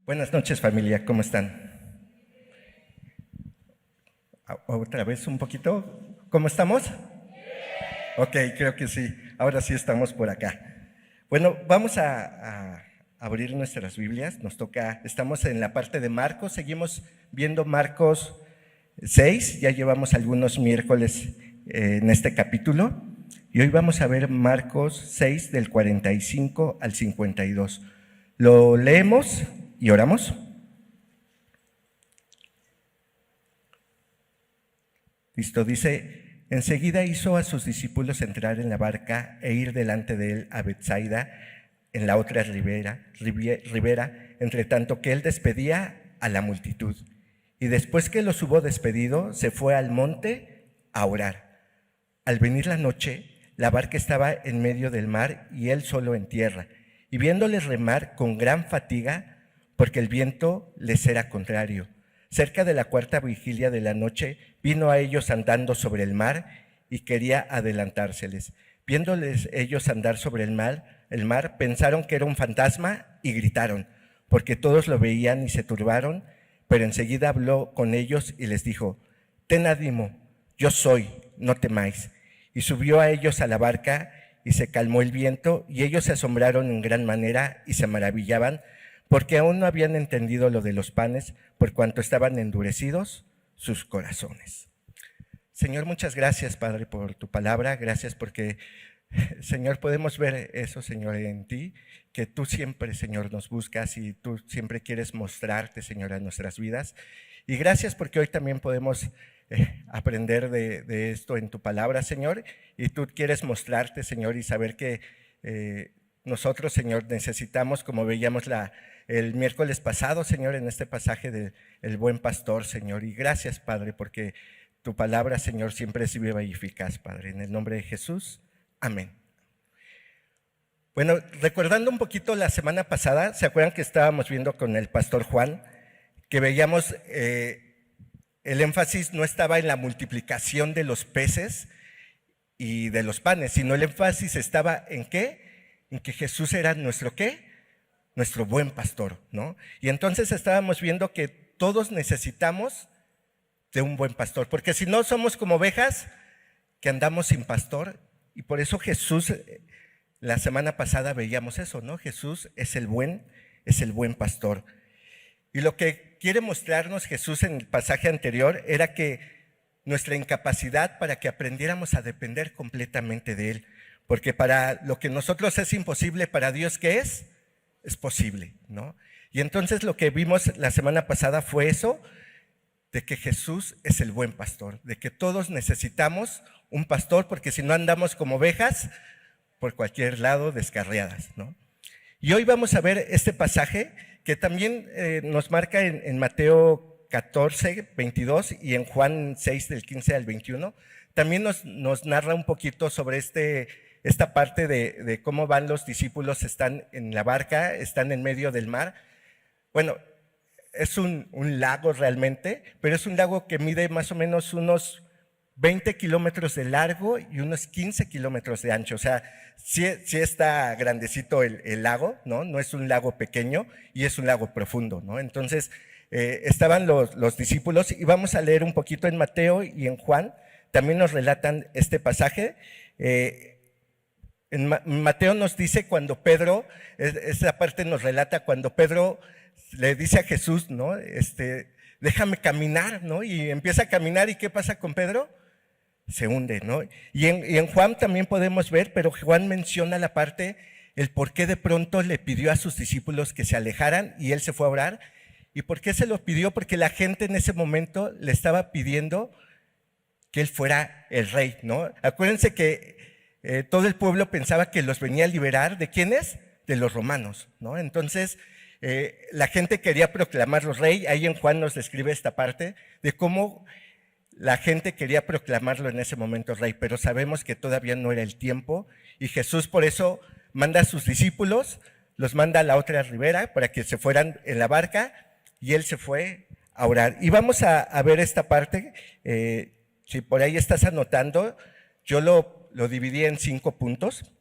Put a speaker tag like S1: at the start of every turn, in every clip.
S1: Buenas noches, familia, ¿cómo están? ¿Otra vez un poquito? ¿Cómo estamos? Ok, creo que sí, ahora sí estamos por acá. Bueno, vamos a abrir nuestras Biblias, estamos en la parte de Marcos, seguimos viendo Marcos 6, ya llevamos algunos miércoles en este capítulo, y hoy vamos a ver Marcos 6 del 45 al 52. Lo leemos y oramos. Listo, dice: enseguida hizo a sus discípulos entrar en la barca e ir delante de él a Betsaida, en la otra ribera, entre tanto que él despedía a la multitud. Y después que los hubo despedido, se fue al monte a orar. Al venir la noche, la barca estaba en medio del mar y él solo en tierra. Y viéndoles remar con gran fatiga, porque el viento les era contrario, cerca de la cuarta vigilia de la noche, vino a ellos andando sobre el mar y quería adelantárseles. Viéndoles ellos andar sobre el mar, pensaron que era un fantasma y gritaron, porque todos lo veían y se turbaron, pero enseguida habló con ellos y les dijo: ten ánimo, yo soy, no temáis. Y subió a ellos a la barca y se calmó el viento, y ellos se asombraron en gran manera y se maravillaban, porque aún no habían entendido lo de los panes, por cuanto estaban endurecidos sus corazones. Señor, muchas gracias, Padre, por tu palabra. Gracias porque, Señor, podemos ver eso, Señor, en ti, que tú siempre, Señor, nos buscas y tú siempre quieres mostrarte, Señor, a nuestras vidas. Y gracias porque hoy también podemos aprender de esto en tu palabra, Señor, y tú quieres mostrarte, Señor, y saber que nosotros, Señor, necesitamos, como veíamos el miércoles pasado, Señor, en este pasaje del buen pastor, Señor. Y gracias, Padre, porque tu palabra, Señor, siempre es viva y eficaz, Padre. En el nombre de Jesús, amén. Bueno, recordando un poquito la semana pasada, ¿se acuerdan que estábamos viendo con el pastor Juan que veíamos el énfasis no estaba en la multiplicación de los peces y de los panes, sino el énfasis estaba en ¿qué? En que Jesús era nuestro ¿qué? Nuestro buen pastor, ¿no? Y entonces estábamos viendo que todos necesitamos de un buen pastor, porque si no somos como ovejas que andamos sin pastor, y por eso Jesús, la semana pasada veíamos eso, ¿no? Jesús es el buen pastor. Y lo que quiere mostrarnos Jesús en el pasaje anterior era que nuestra incapacidad para que aprendiéramos a depender completamente de Él, porque para lo que nosotros es imposible, para Dios, ¿qué es? Es posible, ¿no? Y entonces lo que vimos la semana pasada fue eso, de que Jesús es el buen pastor, de que todos necesitamos un pastor, porque si no andamos como ovejas por cualquier lado descarriadas, ¿no? Y hoy vamos a ver este pasaje que también nos marca en Mateo 14, 22 y en Juan 6, del 15 al 21. También nos narra un poquito sobre esta parte de cómo van los discípulos, están en la barca, están en medio del mar. Bueno, es un lago realmente, pero es un lago que mide más o menos unos 20 kilómetros de largo y unos 15 kilómetros de ancho. O sea, sí está grandecito el lago, ¿no? No es un lago pequeño y es un lago profundo, ¿no? Entonces, estaban los discípulos, y vamos a leer un poquito en Mateo y en Juan, también nos relatan este pasaje. En Mateo nos dice cuando Pedro, esa parte nos relata cuando Pedro le dice a Jesús, ¿no? Déjame caminar, ¿no? Y empieza a caminar, ¿y qué pasa con Pedro? Se hunde, ¿no? Y en Juan también podemos ver, pero Juan menciona la parte, el por qué de pronto le pidió a sus discípulos que se alejaran y él se fue a orar. ¿Y por qué se lo pidió? Porque la gente en ese momento le estaba pidiendo que él fuera el rey, ¿no? Acuérdense que todo el pueblo pensaba que los venía a liberar, ¿de quiénes? De los romanos, ¿no? Entonces, la gente quería proclamarlo rey. Ahí en Juan nos describe esta parte de cómo la gente quería proclamarlo en ese momento rey, pero sabemos que todavía no era el tiempo, y Jesús por eso manda a sus discípulos, los manda a la otra ribera para que se fueran en la barca, y él se fue a orar. Y vamos a ver esta parte, si por ahí estás anotando, yo lo dividí en 5 puntos,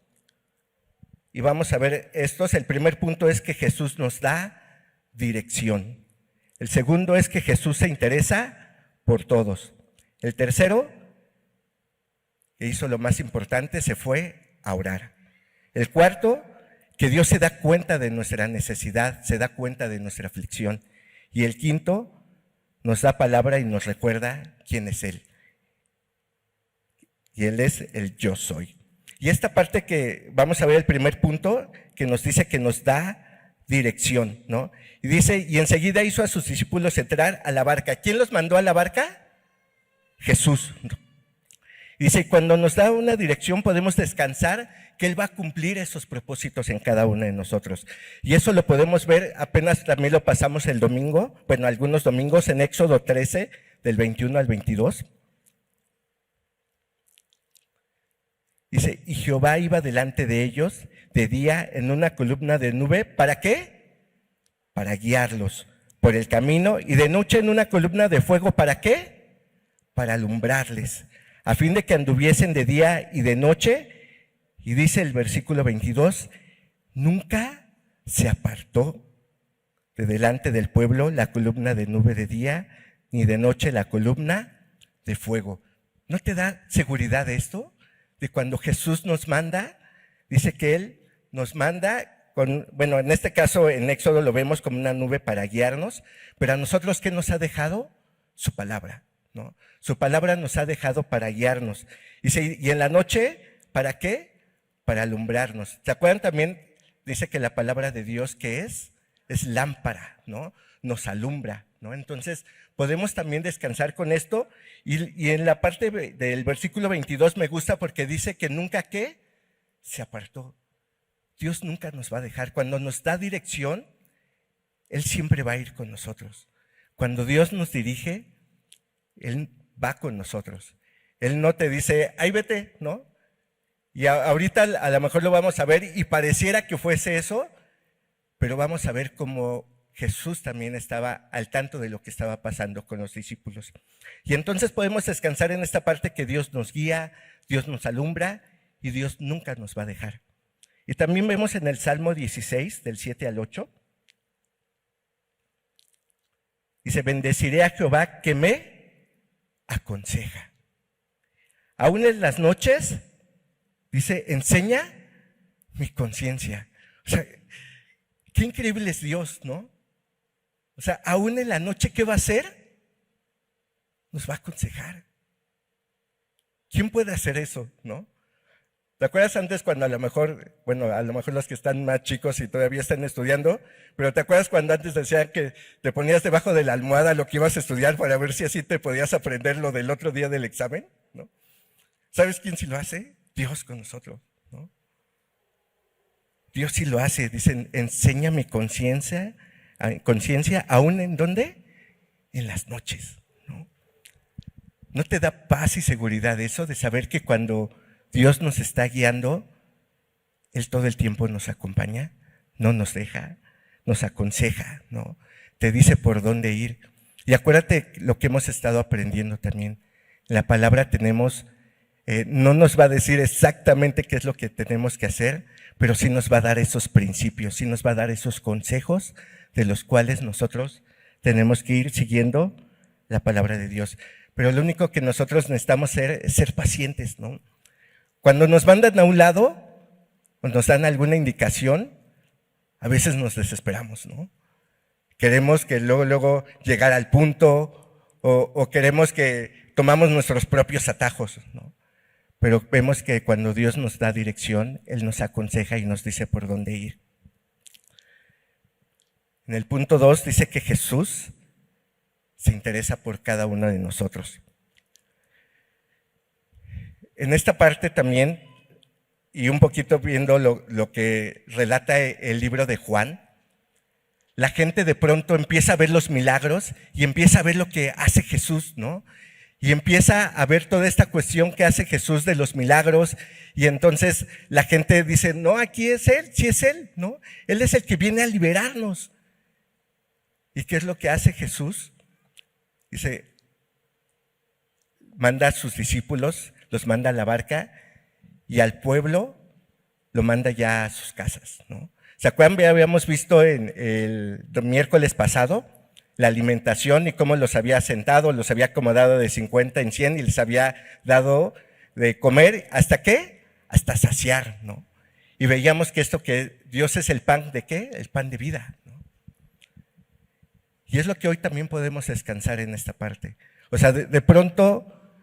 S1: y vamos a ver estos. El primer punto es que Jesús nos da dirección. El segundo es que Jesús se interesa por todos. El tercero, que hizo lo más importante, se fue a orar. El cuarto, que Dios se da cuenta de nuestra necesidad, se da cuenta de nuestra aflicción. Y el quinto, nos da palabra y nos recuerda quién es Él. Y Él es el yo soy. Y esta parte que vamos a ver, el primer punto, que nos dice que nos da dirección, ¿no? Y dice, y enseguida hizo a sus discípulos entrar a la barca. ¿Quién los mandó a la barca? Jesús. Dice, cuando nos da una dirección podemos descansar que Él va a cumplir esos propósitos en cada uno de nosotros. Y eso lo podemos ver, apenas también lo pasamos el domingo, bueno, algunos domingos en Éxodo 13, del 21 al 22. Dice, y Jehová iba delante de ellos de día en una columna de nube. ¿Para qué? Para guiarlos por el camino, y de noche en una columna de fuego. ¿Para qué? Para alumbrarles, a fin de que anduviesen de día y de noche. Y dice el versículo 22, nunca se apartó de delante del pueblo la columna de nube de día, ni de noche la columna de fuego. ¿No te da seguridad esto? De cuando Jesús nos manda, dice que Él nos manda con, bueno, en este caso en Éxodo lo vemos como una nube para guiarnos, pero a nosotros, ¿qué nos ha dejado? Su palabra, ¿no? Su palabra nos ha dejado para guiarnos. Y en la noche, ¿para qué? Para alumbrarnos. ¿Se acuerdan también? Dice que la palabra de Dios, ¿qué es? Es lámpara, ¿no? Nos alumbra, ¿no? Entonces, podemos también descansar con esto. Y en la parte del versículo 22 me gusta porque dice que nunca, ¿qué? Se apartó. Dios nunca nos va a dejar. Cuando nos da dirección, Él siempre va a ir con nosotros. Cuando Dios nos dirige, Él va con nosotros. Él no te dice, ahí vete, ¿no? Y ahorita a lo mejor lo vamos a ver y pareciera que fuese eso, pero vamos a ver cómo Jesús también estaba al tanto de lo que estaba pasando con los discípulos. Y entonces podemos descansar en esta parte que Dios nos guía, Dios nos alumbra y Dios nunca nos va a dejar. Y también vemos en el Salmo 16, del 7 al 8, dice, bendeciré a Jehová que me aconseja. Aún en las noches, dice, enseña mi conciencia. O sea, qué increíble es Dios, ¿no? O sea, aún en la noche, ¿qué va a hacer? Nos va a aconsejar. ¿Quién puede hacer eso, no? ¿Te acuerdas antes cuando a lo mejor los que están más chicos y todavía están estudiando, pero te acuerdas cuando antes decían que te ponías debajo de la almohada lo que ibas a estudiar para ver si así te podías aprender lo del otro día del examen, ¿no? ¿Sabes quién sí lo hace? Dios con nosotros, ¿no? Dios sí lo hace. Dicen, enseña mi conciencia, aún en ¿dónde? En las noches, ¿no? ¿No te da paz y seguridad eso de saber que cuando Dios nos está guiando, Él todo el tiempo nos acompaña, no nos deja, nos aconseja, ¿no? Te dice por dónde ir. Y acuérdate lo que hemos estado aprendiendo también. En la palabra tenemos, no nos va a decir exactamente qué es lo que tenemos que hacer, pero sí nos va a dar esos principios, sí nos va a dar esos consejos de los cuales nosotros tenemos que ir siguiendo la palabra de Dios. Pero lo único que nosotros necesitamos es ser pacientes, ¿no? Cuando nos mandan a un lado o nos dan alguna indicación, a veces nos desesperamos, ¿no? Queremos que luego llegar al punto o queremos que tomamos nuestros propios atajos, ¿no? Pero vemos que cuando Dios nos da dirección, Él nos aconseja y nos dice por dónde ir. En el punto 2 dice que Jesús se interesa por cada uno de nosotros. En esta parte también, y un poquito viendo lo que relata el libro de Juan, la gente de pronto empieza a ver los milagros y empieza a ver lo que hace Jesús, ¿no? Y empieza a ver toda esta cuestión que hace Jesús de los milagros, y entonces la gente dice, no, aquí es Él, sí es Él, ¿no? Él es el que viene a liberarnos. ¿Y qué es lo que hace Jesús? Dice, manda a sus discípulos, los manda a la barca, y al pueblo lo manda ya a sus casas, ¿no? ¿Se acuerdan? Habíamos visto en el miércoles pasado la alimentación y cómo los había sentado, los había acomodado de 50 en 100 y les había dado de comer, ¿hasta qué? Hasta saciar, ¿no? Y veíamos que esto que Dios es el pan de ¿qué? El pan de vida, ¿no? Y es lo que hoy también podemos descansar en esta parte. O sea, de pronto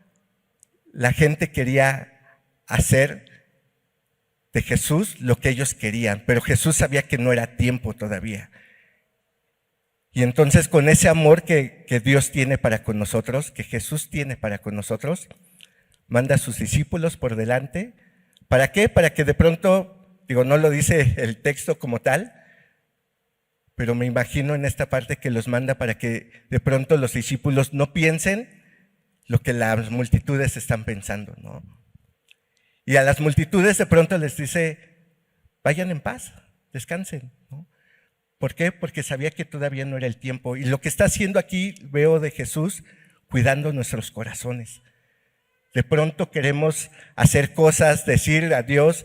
S1: la gente quería hacer de Jesús lo que ellos querían, pero Jesús sabía que no era tiempo todavía. Y entonces con ese amor que Dios tiene para con nosotros, que Jesús tiene para con nosotros, manda a sus discípulos por delante. ¿Para qué? Para que de pronto, digo, no lo dice el texto como tal, pero me imagino en esta parte que los manda para que de pronto los discípulos no piensen lo que las multitudes están pensando, ¿no? Y a las multitudes de pronto les dice, vayan en paz, descansen, ¿no? ¿Por qué? Porque sabía que todavía no era el tiempo. Y lo que está haciendo aquí, veo de Jesús, cuidando nuestros corazones. De pronto queremos hacer cosas, decir a Dios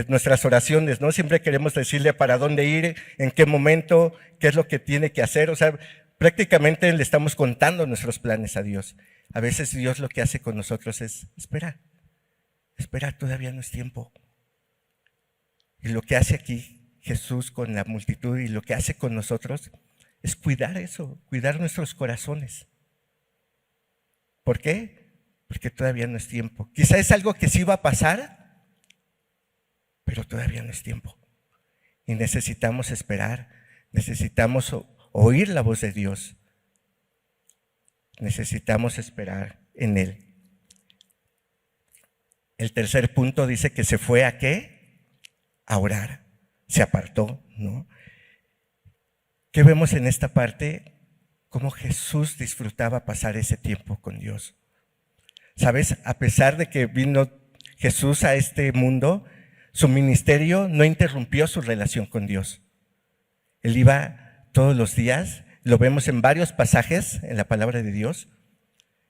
S1: nuestras oraciones, ¿no? Siempre queremos decirle para dónde ir, en qué momento, qué es lo que tiene que hacer. O sea, prácticamente le estamos contando nuestros planes a Dios. A veces Dios lo que hace con nosotros es, espera, todavía no es tiempo. Y lo que hace aquí Jesús con la multitud y lo que hace con nosotros es cuidar eso, cuidar nuestros corazones. ¿Por qué? Porque todavía no es tiempo. Quizá es algo que sí va a pasar, pero todavía no es tiempo. Y necesitamos esperar, necesitamos oír la voz de Dios. Necesitamos esperar en Él. El tercer punto dice que se fue ¿a qué? A orar. Se apartó, ¿no? ¿Qué vemos en esta parte? Cómo Jesús disfrutaba pasar ese tiempo con Dios. ¿Sabes? A pesar de que vino Jesús a este mundo, su ministerio no interrumpió su relación con Dios. Él iba todos los días, lo vemos en varios pasajes en la palabra de Dios,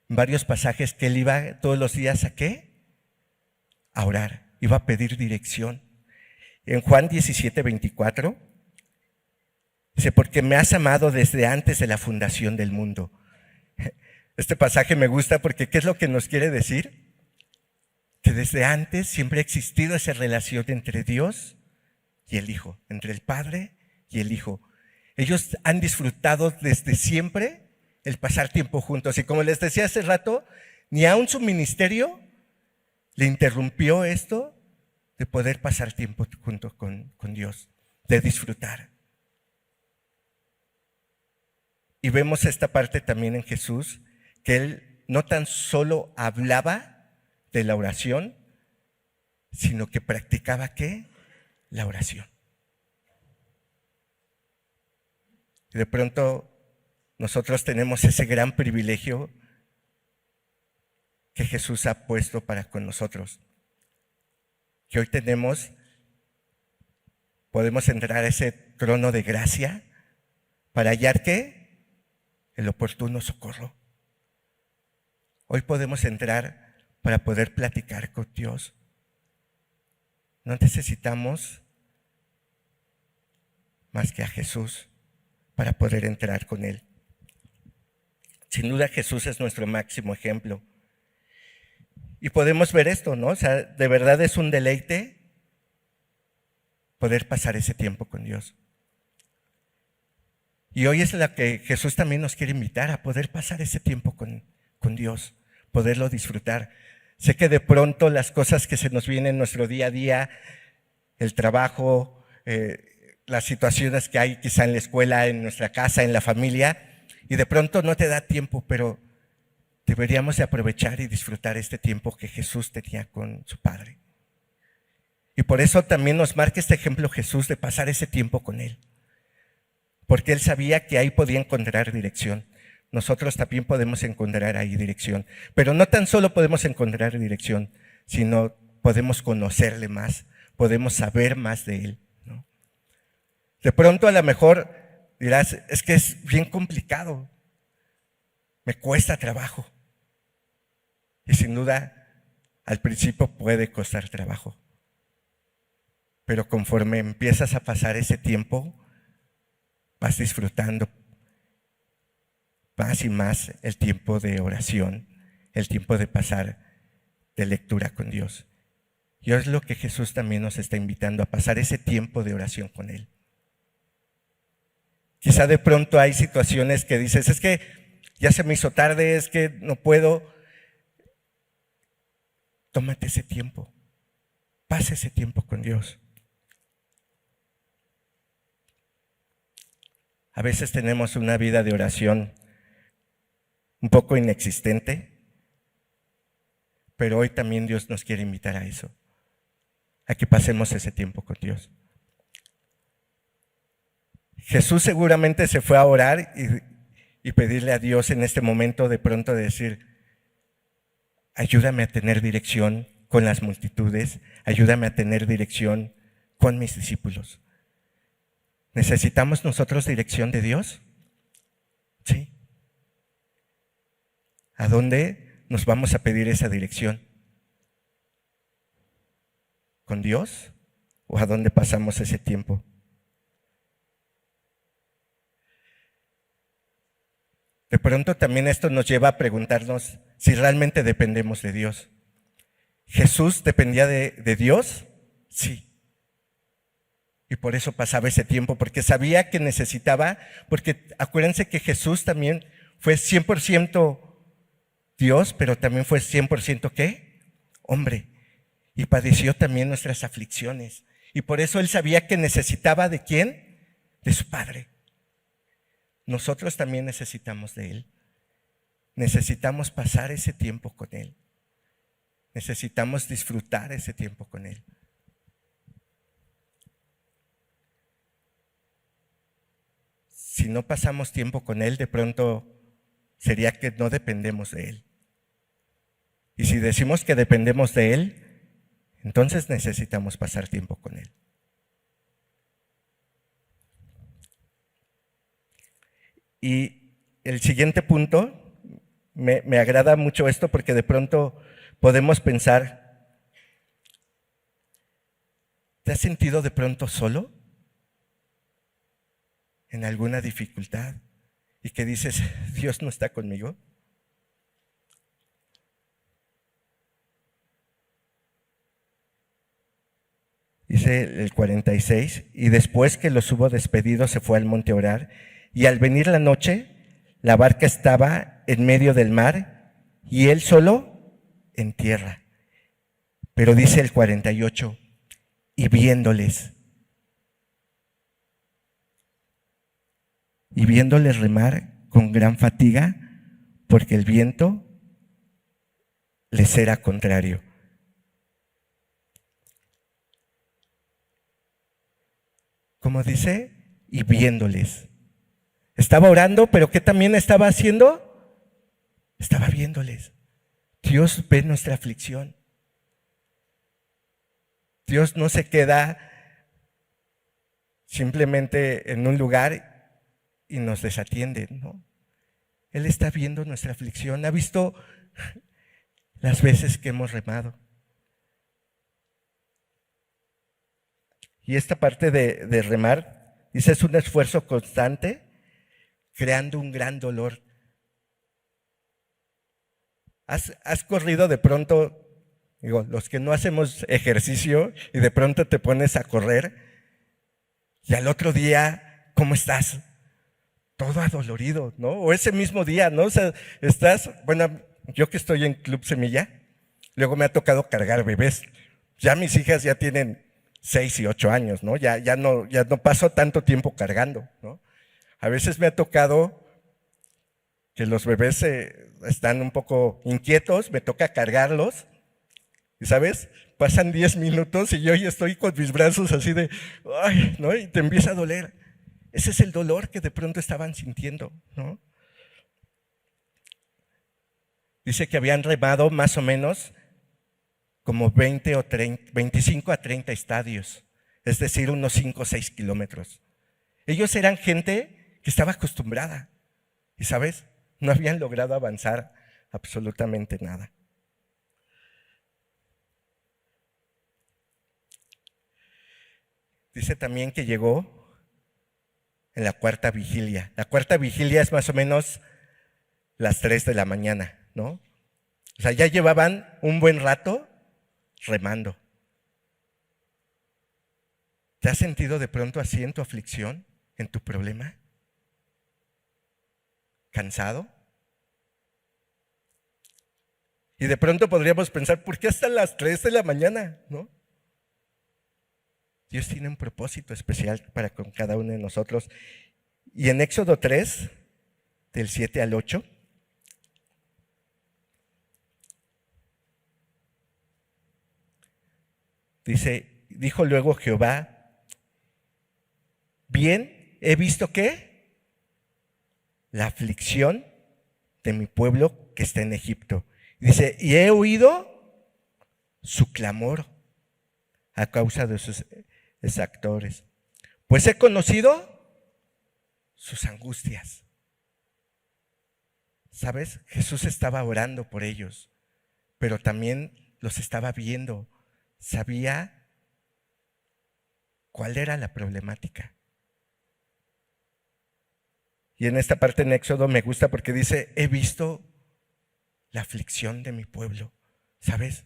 S1: en varios pasajes que él iba todos los días ¿a qué? A orar, iba a pedir dirección. En Juan 17:24 dice, porque me has amado desde antes de la fundación del mundo. Este pasaje me gusta porque ¿qué es lo que nos quiere decir? Que desde antes siempre ha existido esa relación entre Dios y el Hijo, entre el Padre y el Hijo. Ellos han disfrutado desde siempre el pasar tiempo juntos. Y como les decía hace rato, ni aun su ministerio le interrumpió esto de poder pasar tiempo junto con Dios, de disfrutar. Y vemos esta parte también en Jesús, que Él no tan solo hablaba de la oración, sino que practicaba ¿qué? La oración. Y de pronto nosotros tenemos ese gran privilegio que Jesús ha puesto para con nosotros. Que hoy podemos entrar a ese trono de gracia para hallar ¿qué? El oportuno socorro. Hoy podemos entrar para poder platicar con Dios. No necesitamos más que a Jesús para poder entrar con Él. Sin duda Jesús es nuestro máximo ejemplo. Y podemos ver esto, ¿no? O sea, de verdad es un deleite poder pasar ese tiempo con Dios. Y hoy es la que Jesús también nos quiere invitar a poder pasar ese tiempo con Dios, poderlo disfrutar. Sé que de pronto las cosas que se nos vienen en nuestro día a día, el trabajo, las situaciones que hay quizá en la escuela, en nuestra casa, en la familia, y de pronto no te da tiempo, pero deberíamos de aprovechar y disfrutar este tiempo que Jesús tenía con su Padre. Y por eso también nos marca este ejemplo Jesús de pasar ese tiempo con Él. Porque Él sabía que ahí podía encontrar dirección. Nosotros también podemos encontrar ahí dirección. Pero no tan solo podemos encontrar dirección, sino podemos conocerle más, podemos saber más de Él, ¿no? De pronto a lo mejor dirás, es que es bien complicado, me cuesta trabajo. Y sin duda, al principio puede costar trabajo. pero conforme empiezas a pasar ese tiempo, vas disfrutando más y más el tiempo de oración, el tiempo de pasar de lectura con Dios. Y es lo que Jesús también nos está invitando, a pasar ese tiempo de oración con Él. Quizá de pronto hay situaciones que dices, es que ya se me hizo tarde, es que no puedo. Tómate ese tiempo, pasa ese tiempo con Dios. A veces tenemos una vida de oración un poco inexistente, pero hoy también Dios nos quiere invitar a eso, a que pasemos ese tiempo con Dios. Jesús seguramente se fue a orar y pedirle a Dios en este momento de pronto de decir, ayúdame a tener dirección con las multitudes, ayúdame a tener dirección con mis discípulos. ¿Necesitamos nosotros dirección de Dios? Sí. ¿A dónde nos vamos a pedir esa dirección? ¿Con Dios? ¿O a dónde pasamos ese tiempo? De pronto también esto nos lleva a preguntarnos si realmente dependemos de Dios. ¿Jesús dependía de Dios? Sí. Y por eso pasaba ese tiempo, porque sabía que necesitaba, porque acuérdense que Jesús también fue 100% Dios, pero también fue 100% ¿qué? Hombre. Y padeció también nuestras aflicciones. Y por eso Él sabía que necesitaba ¿de quién? De su Padre. Nosotros también necesitamos de Él. Necesitamos pasar ese tiempo con Él. Necesitamos disfrutar ese tiempo con Él. Si no pasamos tiempo con Él, de pronto sería que no dependemos de Él. Y si decimos que dependemos de Él, entonces necesitamos pasar tiempo con Él. Y el siguiente punto, me agrada mucho esto porque de pronto podemos pensar, ¿te has sentido de pronto solo en alguna dificultad y que dices, Dios no está conmigo? Dice el 46, y después que los hubo despedido se fue al monte a orar, y al venir la noche, la barca estaba en medio del mar y él solo en tierra. Pero dice el 48, y viéndoles remar con gran fatiga, porque el viento les era contrario. Como dice, y viéndoles. Estaba orando, pero ¿qué también estaba haciendo? Estaba viéndoles. Dios ve nuestra aflicción. Dios no se queda simplemente en un lugar y nos desatiende, ¿no? Él está viendo nuestra aflicción, ha visto las veces que hemos remado. Y esta parte de remar, dice, es un esfuerzo constante, creando un gran dolor. ¿Has corrido de pronto? Digo, los que no hacemos ejercicio y de pronto te pones a correr y al otro día, ¿cómo estás? Todo adolorido, ¿no? O ese mismo día, ¿no? O sea, estás, bueno, yo que estoy en Club Semilla, luego me ha tocado cargar bebés. Ya mis hijas ya tienen 6 y 8 años, ¿no? Ya no paso tanto tiempo cargando, ¿no? A veces me ha tocado que los bebés están un poco inquietos, me toca cargarlos. Y ¿sabes? Pasan 10 minutos y yo ya estoy con mis brazos así de, ay, ¿no? Y te empieza a doler. Ese es el dolor que de pronto estaban sintiendo, ¿no? Dice que habían remado más o menos como 20 o 30, 25 a 30 estadios, es decir, unos 5 o 6 kilómetros. Ellos eran gente que estaba acostumbrada y, ¿sabes? No habían logrado avanzar absolutamente nada. Dice también que llegó en la cuarta vigilia. La cuarta vigilia es más o menos las 3 de la mañana, ¿no? O sea, ya llevaban un buen rato remando. ¿Te has sentido de pronto así en tu aflicción, en tu problema? ¿Cansado? Y de pronto podríamos pensar, ¿por qué hasta las 3 de la mañana? ¿No? Dios tiene un propósito especial para con cada uno de nosotros. Y en Éxodo 3, del 7 al 8, dice, dijo luego Jehová, bien, he visto que la aflicción de mi pueblo que está en Egipto. Dice, y he oído su clamor a causa de sus exactores, pues he conocido sus angustias. ¿Sabes? Jesús estaba orando por ellos, pero también los estaba viendo. Sabía cuál era la problemática. Y en esta parte en Éxodo me gusta porque dice, he visto la aflicción de mi pueblo. ¿Sabes?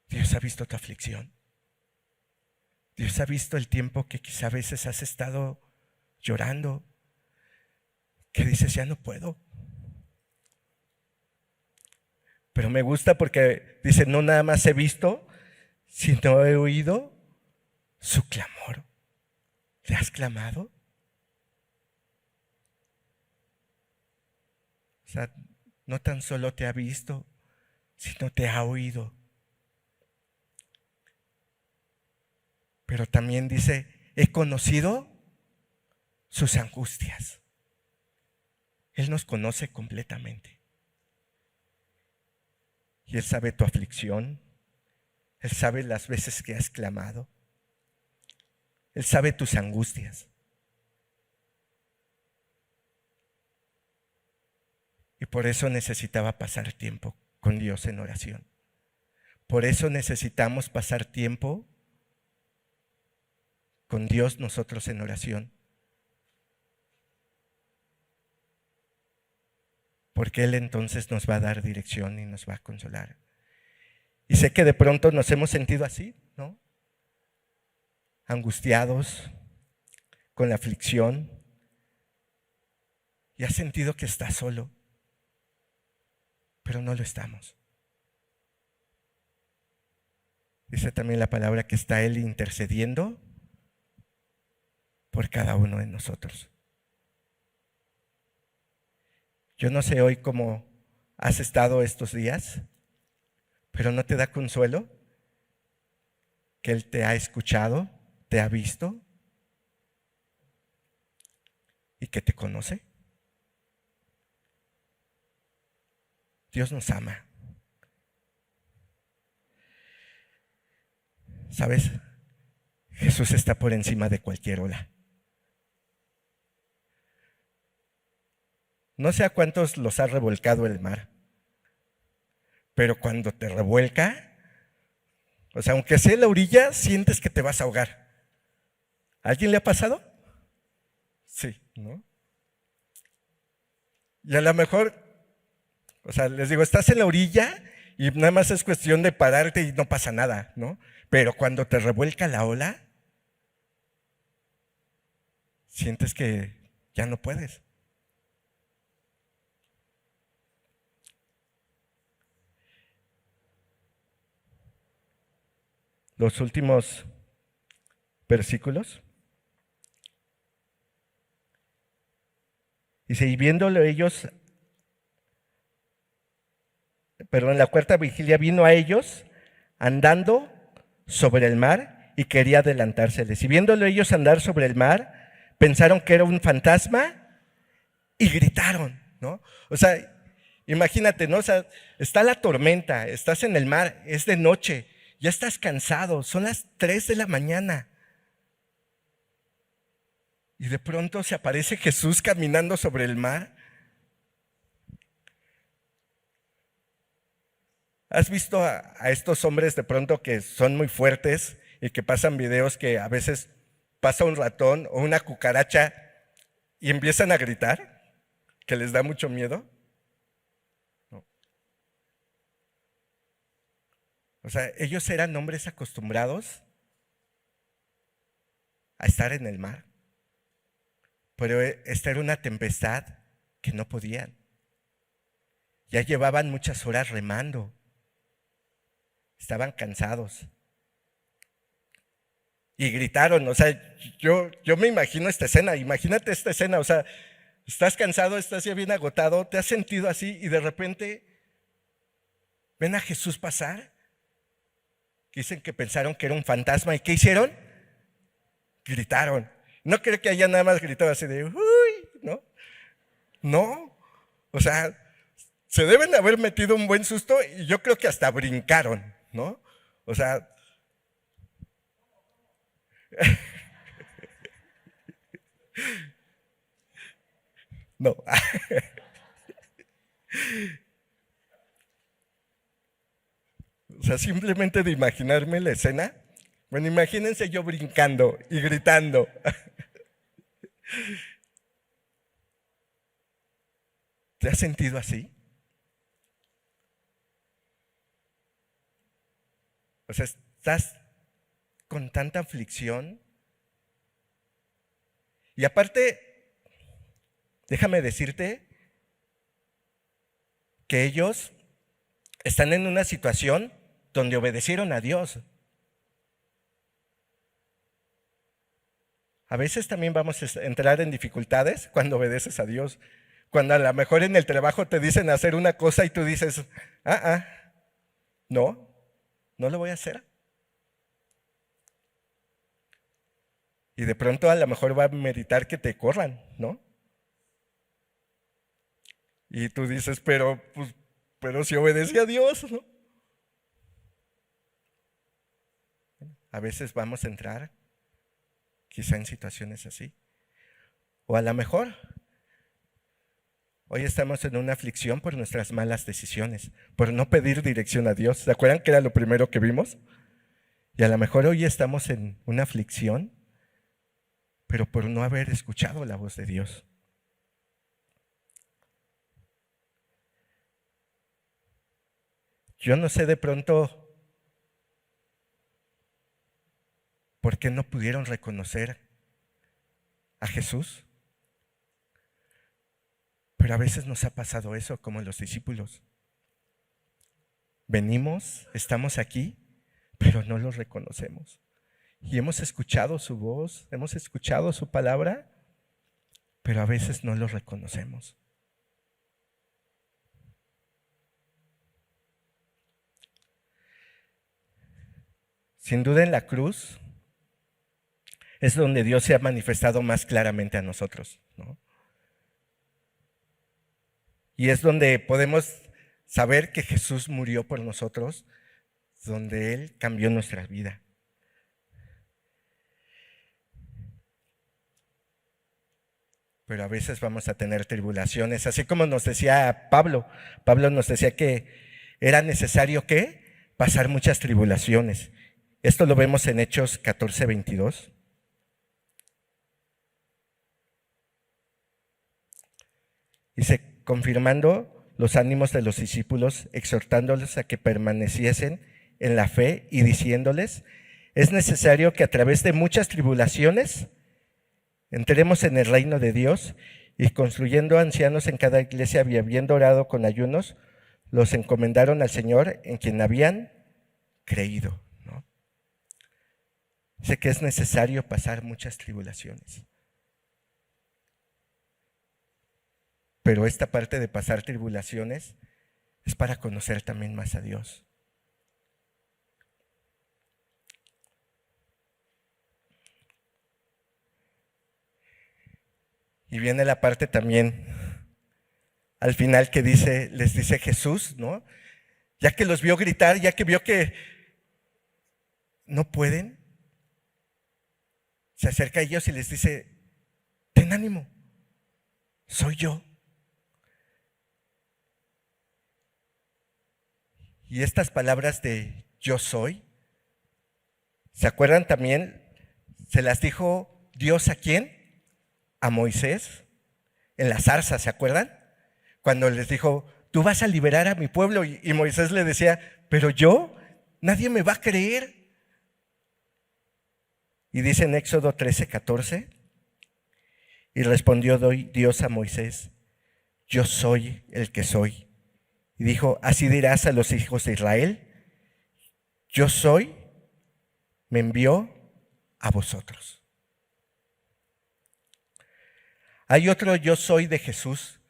S1: Dios ha visto tu aflicción. Dios ha visto el tiempo que quizá a veces has estado llorando, que dices, ya no puedo. Pero me gusta porque dice, no nada más he visto, sino he oído su clamor. ¿Le has clamado? O sea, no tan solo te ha visto, sino te ha oído. Pero también dice, he conocido sus angustias. Él nos conoce completamente. Y Él sabe tu aflicción. Él sabe las veces que has clamado. Él sabe tus angustias. Y por eso necesitaba pasar tiempo con Dios en oración. Por eso necesitamos pasar tiempo con Dios nosotros en oración. Porque Él entonces nos va a dar dirección y nos va a consolar. Y sé que de pronto nos hemos sentido así, ¿no? Angustiados, con la aflicción. Y has sentido que estás solo, pero no lo estamos. Dice también la palabra que está Él intercediendo por cada uno de nosotros. Yo no sé hoy cómo has estado estos días, pero ¿no te da consuelo que Él te ha escuchado, te ha visto y que te conoce? Dios nos ama. ¿Sabes? Jesús está por encima de cualquier ola. No sé a cuántos los ha revolcado el mar, pero cuando te revuelca, o sea, aunque sea la orilla, sientes que te vas a ahogar. ¿A alguien le ha pasado? Sí, ¿no? Y a lo mejor, o sea, les digo, estás en la orilla y nada más es cuestión de pararte y no pasa nada, ¿no? Pero cuando te revuelca la ola, sientes que ya no puedes. Los últimos versículos. Dice, y viéndolo ellos, perdón, la cuarta vigilia vino a ellos andando sobre el mar y quería adelantárseles. Y viéndolo ellos andar sobre el mar, pensaron que era un fantasma y gritaron, ¿no? O sea, imagínate, ¿no? O sea, está la tormenta, estás en el mar, es de noche, ya estás cansado, son las 3 de la mañana. Y de pronto se aparece Jesús caminando sobre el mar. ¿Has visto a estos hombres de pronto que son muy fuertes y que pasan videos que a veces pasa un ratón o una cucaracha y empiezan a gritar, que les da mucho miedo? No. O sea, ellos eran hombres acostumbrados a estar en el mar, pero esta era una tempestad que no podían. Ya llevaban muchas horas remando, estaban cansados y gritaron. O sea, yo me imagino esta escena, imagínate esta escena, o sea, estás cansado, estás ya bien agotado, te has sentido así y de repente ven a Jesús pasar. Dicen que pensaron que era un fantasma. ¿Y qué hicieron? Gritaron. No creo que haya nada más gritado así de uy, ¿no? No, o sea, se deben haber metido un buen susto y yo creo que hasta brincaron, ¿no? O sea, no. O sea, simplemente de imaginarme la escena. Bueno, imagínense yo brincando y gritando. ¿Te has sentido así? O sea, estás con tanta aflicción. Y aparte, déjame decirte que ellos están en una situación donde obedecieron a Dios. A veces también vamos a entrar en dificultades cuando obedeces a Dios. Cuando a lo mejor en el trabajo te dicen hacer una cosa y tú dices, no, no lo voy a hacer. Y de pronto a lo mejor va a meritar que te corran, ¿no? Y tú dices, pero si obedece a Dios, ¿no? A veces vamos a entrar quizá en situaciones así. O a lo mejor hoy estamos en una aflicción por nuestras malas decisiones, por no pedir dirección a Dios. ¿Se acuerdan que era lo primero que vimos? Y a lo mejor hoy estamos en una aflicción, pero por no haber escuchado la voz de Dios. Yo no sé de pronto por qué no pudieron reconocer a Jesús, pero a veces nos ha pasado eso como los discípulos. Venimos, estamos aquí, pero no lo reconocemos. Y hemos escuchado su voz, hemos escuchado su palabra, pero a veces no lo reconocemos. Sin duda en la cruz es donde Dios se ha manifestado más claramente a nosotros, ¿no? Y es donde podemos saber que Jesús murió por nosotros, donde Él cambió nuestra vida. Pero a veces vamos a tener tribulaciones, así como nos decía Pablo. Pablo nos decía que era necesario ¿qué? Pasar muchas tribulaciones. Esto lo vemos en Hechos 14:22. Dice, confirmando los ánimos de los discípulos, exhortándoles a que permaneciesen en la fe y diciéndoles, es necesario que a través de muchas tribulaciones entremos en el reino de Dios, y construyendo ancianos en cada iglesia y habiendo orado con ayunos, los encomendaron al Señor en quien habían creído, ¿no? Sé que es necesario pasar muchas tribulaciones. Pero esta parte de pasar tribulaciones es para conocer también más a Dios. Y viene la parte también al final que les dice Jesús, ¿no? Ya que los vio gritar, ya que vio que no pueden, se acerca a ellos y les dice, ten ánimo, soy yo. Y estas palabras de yo soy ¿Se acuerdan también? Se las dijo Dios, ¿a quién? A Moisés, en la zarza, ¿se acuerdan? Cuando les dijo, tú vas a liberar a mi pueblo, y Moisés le decía, pero yo, nadie me va a creer. Y dice en Éxodo 13:14, y respondió Dios a Moisés, yo soy el que soy. Y dijo, así dirás a los hijos de Israel, yo soy, me envió a vosotros. Hay otro yo soy de Jesús.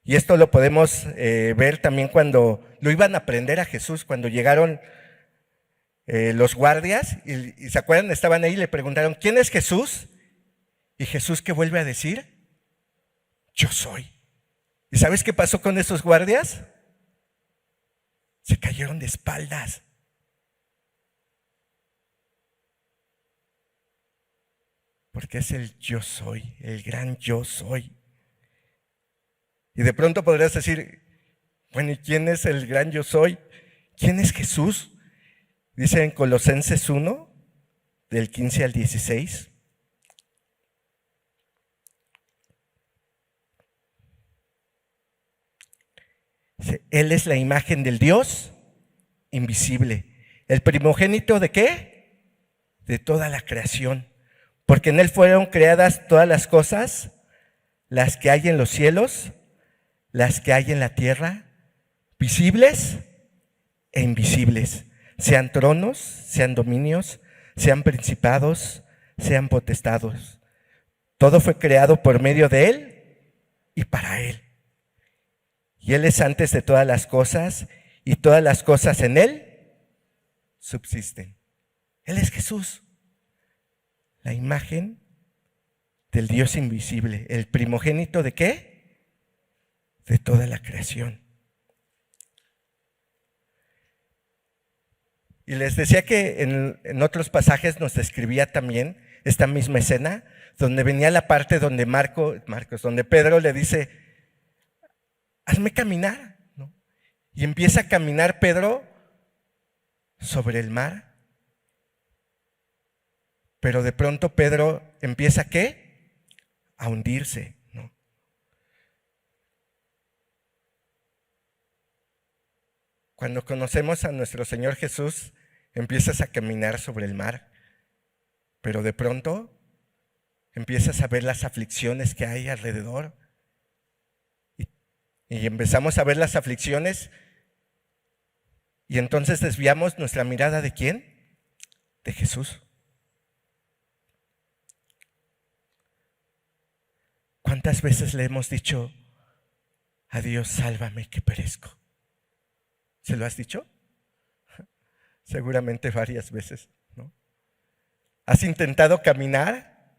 S1: Y esto lo podemos ver también cuando lo iban a aprender a Jesús, cuando llegaron los guardias y ¿se acuerdan? Estaban ahí y le preguntaron, ¿quién es Jesús? Y Jesús, ¿qué vuelve a decir? Yo soy. ¿Y sabes qué pasó con esos guardias? Se cayeron de espaldas. Porque es el yo soy, el gran yo soy. Y de pronto podrías decir, bueno, ¿y quién es el gran yo soy? ¿Quién es Jesús? Dice en Colosenses 1, del 15 al 16. Dice, Él es la imagen del Dios invisible. ¿El primogénito de qué? De toda la creación. Porque en Él fueron creadas todas las cosas, las que hay en los cielos, las que hay en la tierra, visibles e invisibles, sean tronos, sean dominios, sean principados, sean potestados. Todo fue creado por medio de Él y para Él. Y Él es antes de todas las cosas, y todas las cosas en Él subsisten. Él es Jesús, la imagen del Dios invisible, el primogénito ¿de qué? De toda la creación. Y les decía que en otros pasajes nos describía también esta misma escena, donde venía la parte donde donde Pedro le dice, hazme caminar, ¿no? Y empieza a caminar Pedro sobre el mar. Pero de pronto Pedro empieza ¿qué? A hundirse, ¿no? Cuando conocemos a nuestro Señor Jesús, empiezas a caminar sobre el mar, pero de pronto empiezas a ver las aflicciones que hay alrededor. Y empezamos a ver las aflicciones y entonces desviamos nuestra mirada ¿de quién? De Jesús. ¿Cuántas veces le hemos dicho a Dios, sálvame que perezco? ¿Se lo has dicho? Seguramente varias veces, ¿no? ¿Has intentado caminar?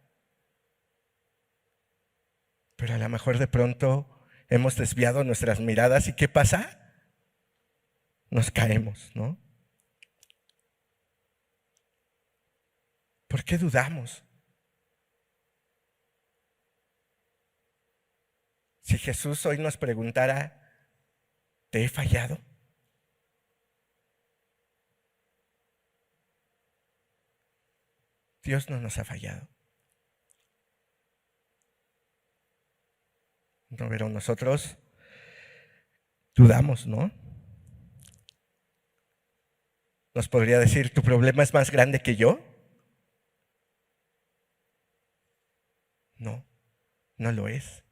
S1: Pero a lo mejor de pronto hemos desviado nuestras miradas y ¿qué pasa? Nos caemos, ¿no? ¿Por qué dudamos? Si Jesús hoy nos preguntara, ¿te he fallado? Dios no nos ha fallado. No, pero nosotros dudamos, ¿no? Nos podría decir, ¿tu problema es más grande que yo? No, no lo es.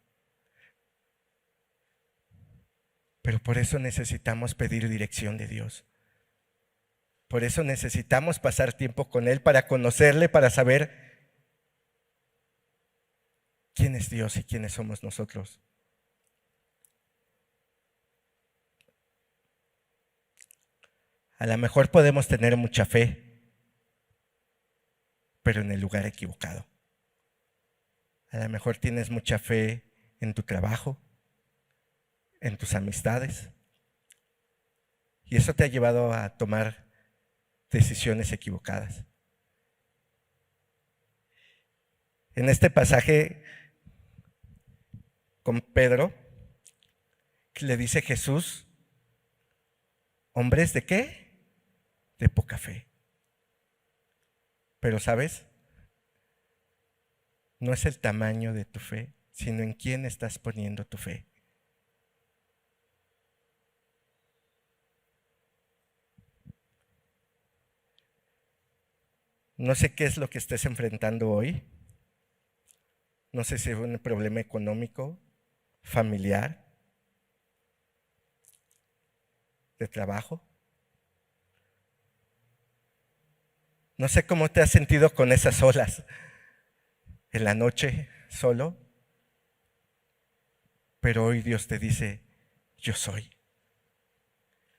S1: Pero por eso necesitamos pedir dirección de Dios. Por eso necesitamos pasar tiempo con Él para conocerle, para saber quién es Dios y quiénes somos nosotros. A lo mejor podemos tener mucha fe, pero en el lugar equivocado. A lo mejor tienes mucha fe en tu trabajo, en tus amistades, y eso te ha llevado a tomar decisiones equivocadas. En este pasaje con Pedro, le dice Jesús, ¿hombres de qué? De poca fe. Pero ¿sabes? No es el tamaño de tu fe, sino en quién estás poniendo tu fe. No sé qué es lo que estés enfrentando hoy. No sé si es un problema económico, familiar, de trabajo. No sé cómo te has sentido con esas olas en la noche solo, pero hoy Dios te dice, yo soy.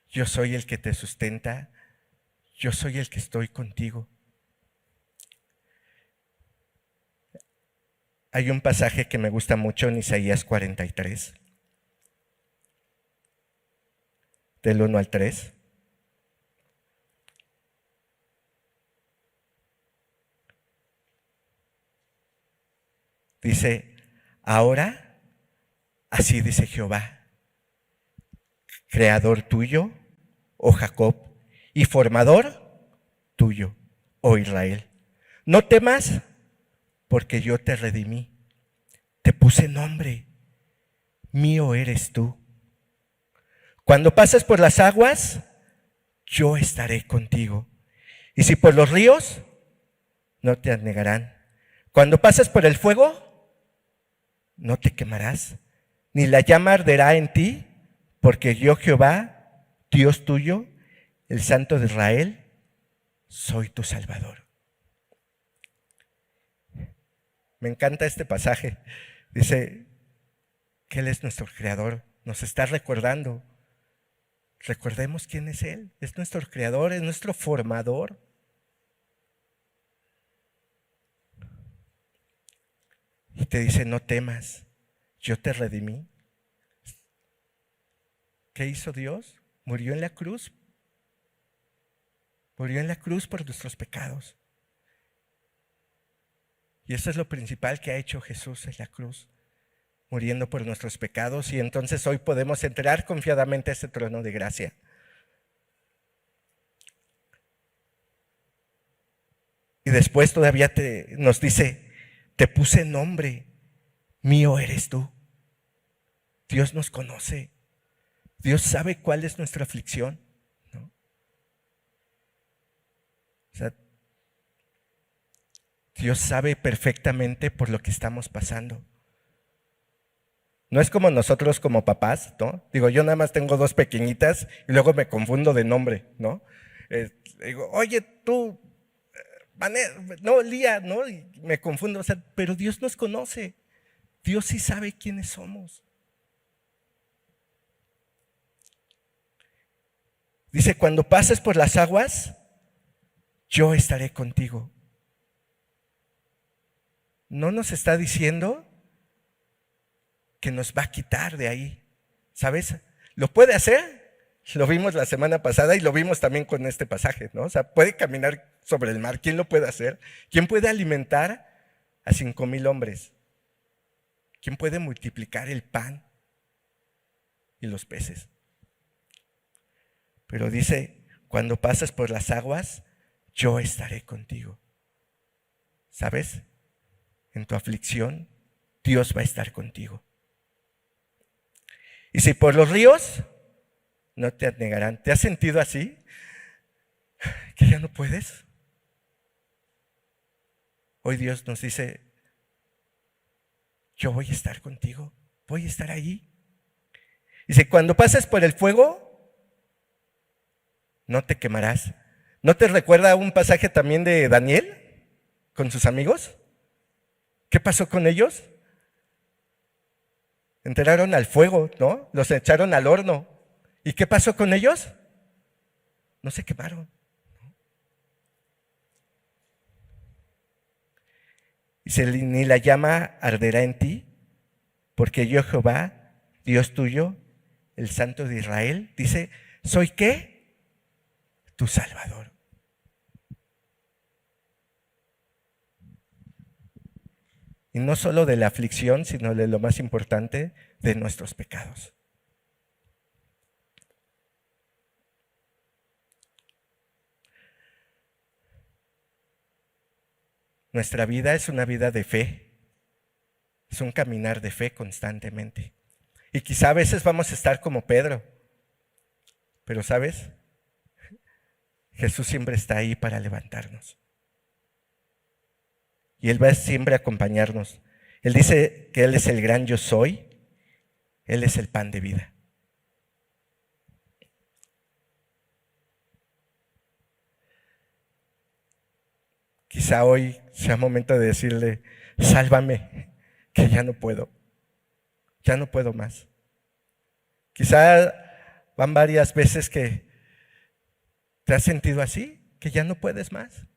S1: Yo soy el que te sustenta, yo soy el que estoy contigo. Hay un pasaje que me gusta mucho en Isaías 43, del 1 al 3. Dice, ahora, así dice Jehová, creador tuyo, oh Jacob, y formador tuyo, oh Israel. No temas, porque yo te redimí, te puse nombre, mío eres tú. Cuando pases por las aguas, yo estaré contigo. Y si por los ríos, no te anegarán. Cuando pases por el fuego, no te quemarás, ni la llama arderá en ti, porque yo Jehová, Dios tuyo, el Santo de Israel, soy tu Salvador. Me encanta este pasaje. Dice que Él es nuestro Creador, nos está recordando. Recordemos quién es Él, es nuestro Creador, es nuestro formador. Y te dice, no temas, yo te redimí. ¿Qué hizo Dios? Murió en la cruz. Murió en la cruz por nuestros pecados. Y eso es lo principal que ha hecho Jesús en la cruz, muriendo por nuestros pecados. Y entonces hoy podemos entrar confiadamente a ese trono de gracia. Y después todavía nos dice, te puse nombre, mío eres tú. Dios nos conoce. Dios sabe cuál es nuestra aflicción, ¿no? O sea, Dios sabe perfectamente por lo que estamos pasando. No es como nosotros como papás, ¿no? Digo, yo nada más tengo 2 pequeñitas y luego me confundo de nombre, ¿no? Digo, oye, tú, no, Lía, ¿no? Y me confundo, o sea, pero Dios nos conoce. Dios sí sabe quiénes somos. Dice, cuando pases por las aguas, yo estaré contigo. No nos está diciendo que nos va a quitar de ahí, ¿sabes? ¿Lo puede hacer? Lo vimos la semana pasada y lo vimos también con este pasaje, ¿no? O sea, puede caminar sobre el mar. ¿Quién lo puede hacer? ¿Quién puede alimentar a 5,000 hombres? ¿Quién puede multiplicar el pan y los peces? Pero dice, cuando pases por las aguas, yo estaré contigo. ¿Sabes? En tu aflicción, Dios va a estar contigo. Y si por los ríos, no te anegarán. ¿Te has sentido así? ¿Que ya no puedes? Hoy Dios nos dice, yo voy a estar contigo, voy a estar ahí. Dice, cuando pases por el fuego, no te quemarás. ¿No te recuerda un pasaje también de Daniel con sus amigos? ¿Qué pasó con ellos? Entraron al fuego, ¿no? Los echaron al horno. ¿Y qué pasó con ellos? No se quemaron. Dice, ni la llama arderá en ti, porque yo Jehová, Dios tuyo, el Santo de Israel, dice, ¿soy qué? Tu Salvador. Y no solo de la aflicción, sino de lo más importante, de nuestros pecados. Nuestra vida es una vida de fe, es un caminar de fe constantemente. Y quizá a veces vamos a estar como Pedro, pero ¿sabes? Jesús siempre está ahí para levantarnos. Y Él va siempre a acompañarnos. Él dice que Él es el gran yo soy, Él es el pan de vida. Quizá hoy sea momento de decirle, sálvame, que ya no puedo más. Quizá van varias veces que te has sentido así, que ya no puedes más.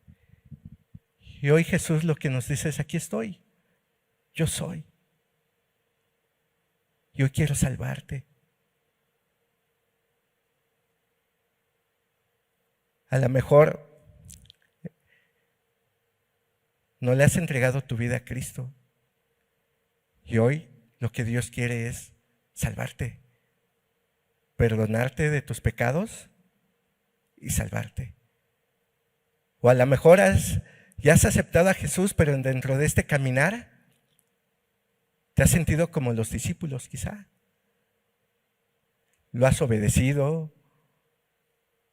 S1: Y hoy Jesús lo que nos dice es, aquí estoy, yo soy. Yo quiero salvarte. A lo mejor no le has entregado tu vida a Cristo. Y hoy lo que Dios quiere es salvarte, perdonarte de tus pecados y salvarte. O a lo mejor ya has aceptado a Jesús, pero dentro de este caminar te has sentido como los discípulos quizá. Lo has obedecido,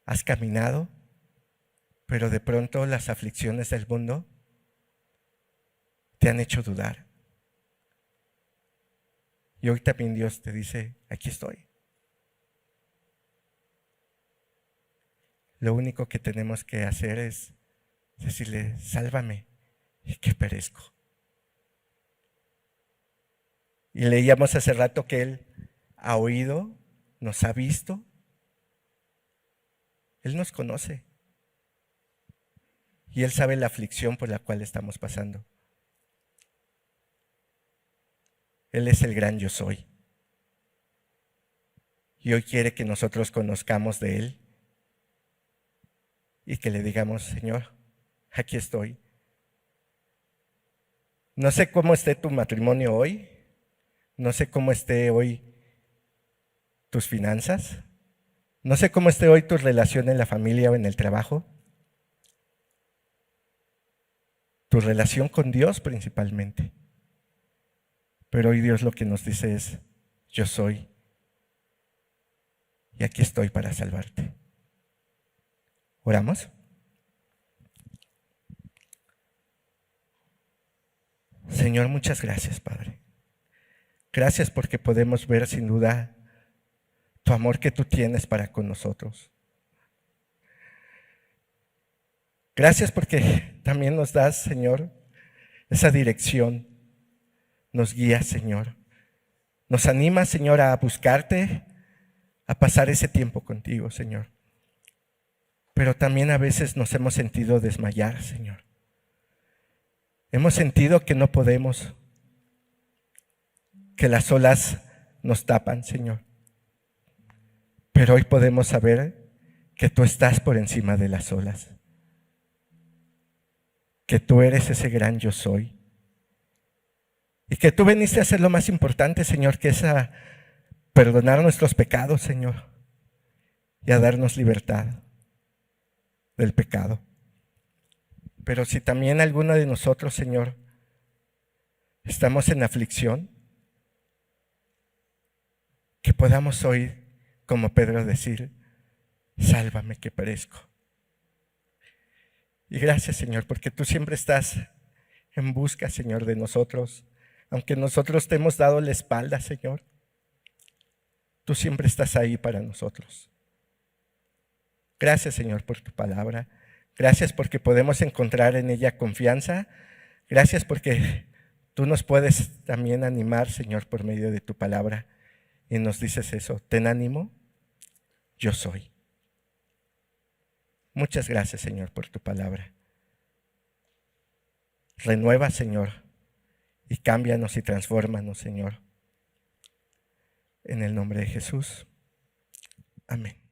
S1: has caminado, pero de pronto las aflicciones del mundo te han hecho dudar. Y hoy también Dios te dice, aquí estoy. Lo único que tenemos que hacer es decirle, sálvame, y que perezco. Y leíamos hace rato que Él ha oído, nos ha visto. Él nos conoce. Y Él sabe la aflicción por la cual estamos pasando. Él es el gran yo soy. Y hoy quiere que nosotros conozcamos de Él y que le digamos, Señor, aquí estoy. No sé cómo esté tu matrimonio hoy, no sé cómo esté hoy tus finanzas, no sé cómo esté hoy tu relación en la familia o en el trabajo, tu relación con Dios principalmente. Pero hoy Dios lo que nos dice es, yo soy, y aquí estoy para salvarte. ¿Oramos? Señor, muchas gracias, Padre. Gracias porque podemos ver sin duda tu amor que tú tienes para con nosotros. Gracias porque también nos das, Señor, esa dirección. Nos guías, Señor. Nos animas, Señor, a buscarte, a pasar ese tiempo contigo, Señor. Pero también a veces nos hemos sentido desmayar, Señor. Hemos sentido que no podemos, que las olas nos tapan, Señor. Pero hoy podemos saber que tú estás por encima de las olas. Que tú eres ese gran yo soy. Y que tú viniste a hacer lo más importante, Señor, que es a perdonar nuestros pecados, Señor, y a darnos libertad del pecado. Pero si también alguno de nosotros, Señor, estamos en aflicción, que podamos hoy, como Pedro, decir, sálvame que perezco. Y gracias, Señor, porque tú siempre estás en busca, Señor, de nosotros. Aunque nosotros te hemos dado la espalda, Señor, tú siempre estás ahí para nosotros. Gracias, Señor, por tu palabra. Gracias porque podemos encontrar en ella confianza. Gracias porque tú nos puedes también animar, Señor, por medio de tu palabra. Y nos dices eso, ten ánimo, yo soy. Muchas gracias, Señor, por tu palabra. Renueva, Señor, y cámbianos y transfórmanos, Señor. En el nombre de Jesús. Amén.